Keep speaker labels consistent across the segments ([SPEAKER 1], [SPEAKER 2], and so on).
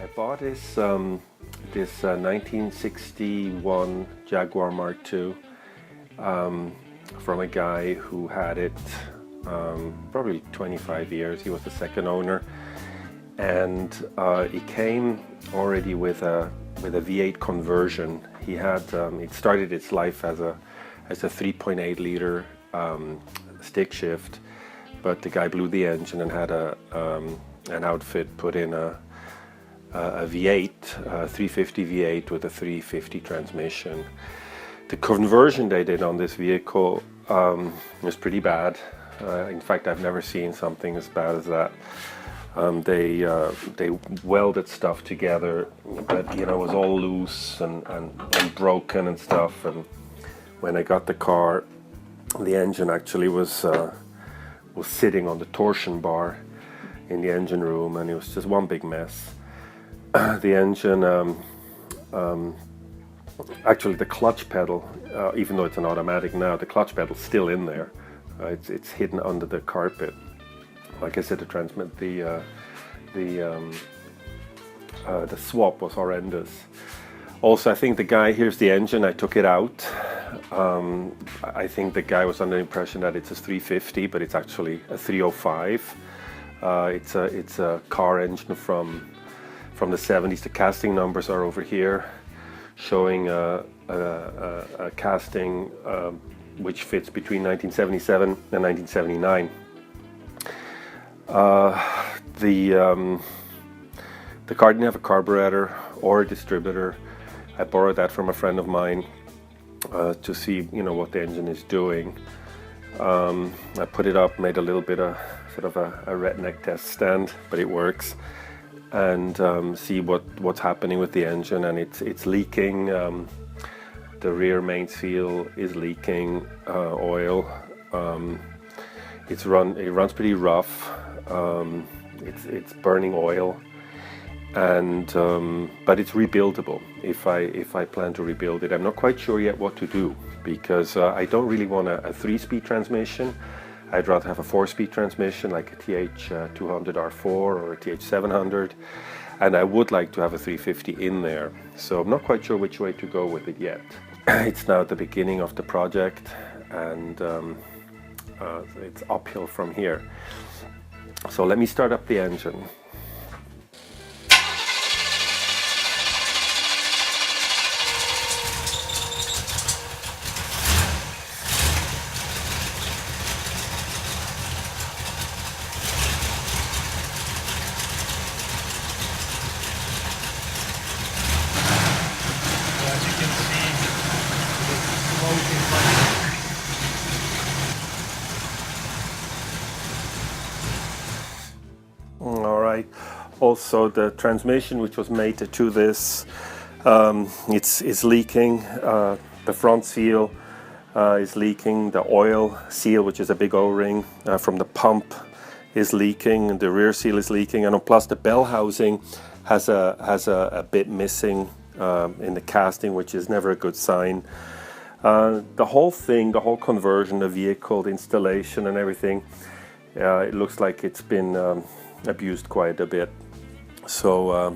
[SPEAKER 1] I bought this 1961 Jaguar Mk2 from a guy who had it probably 25 years. He was the second owner, and it came already with a V8 conversion. He had it started its life as a 3.8 liter stick shift, but the guy blew the engine and had an outfit put in a V8, 350 V8 with a 350 transmission. The conversion they did on this vehicle was pretty bad. In fact, I've never seen something as bad as that. They welded stuff together, but it was all loose and broken and stuff. And when I got the car, the engine actually was sitting on the torsion bar in the engine room, and it was just one big mess. The engine, actually the clutch pedal, even though it's an automatic now, the clutch pedal's still in there. It's hidden under the carpet. Like I said, the swap was horrendous. Also, I think the guy, here's the engine, I took it out. I think the guy was under the impression that it's a 350, but it's actually a 305. It's a car engine from the 70s. The casting numbers are over here, showing a casting which fits between 1977 and 1979. The car didn't have a carburetor or a distributor. I borrowed that from a friend of mine to see what the engine is doing. I put it up, made a little bit of sort of a redneck test stand, but it works, and see what's happening with the engine. And it's leaking. The rear main seal is leaking oil. It runs pretty rough. It's burning oil, and but it's rebuildable if I plan to rebuild it. I'm not quite sure yet what to do, because I don't really want a 3-speed transmission. I'd rather have a 4-speed transmission, like a TH200R4 or a TH700, and I would like to have a 350 in there. So I'm not quite sure which way to go with it yet. It's now the beginning of the project, and it's uphill from here. So let me start up the engine.
[SPEAKER 2] As you can see, it's smoking like
[SPEAKER 1] All right. Also, the transmission which was mated to this, it's leaking. The front seal is leaking. The oil seal, which is a big O-ring from the pump, is leaking. And the rear seal is leaking, and plus the bell housing has a bit missing in the casting, which is never a good sign. The whole thing, the whole conversion, the vehicle, the installation, and everything, it looks like it's been abused quite a bit. So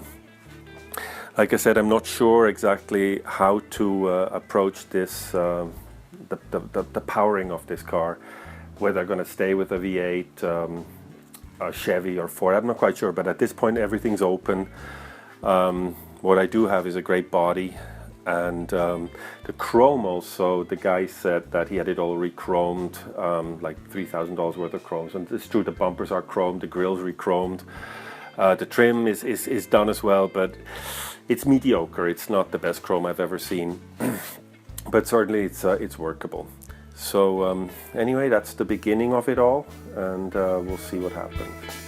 [SPEAKER 1] like I said, I'm not sure exactly how to approach this, the powering of this car, whether I'm going to stay with a V8, a Chevy or Ford. I'm not quite sure, but at this point everything's open. What I do have is a great body, and the chrome also, the guy said that he had it all re-chromed, like $3,000 worth of chrome. So it's true, the bumpers are chromed, the grill's re-chromed. The trim is done as well, but it's mediocre. It's not the best chrome I've ever seen, but certainly it's workable. So anyway, that's the beginning of it all, and we'll see what happens.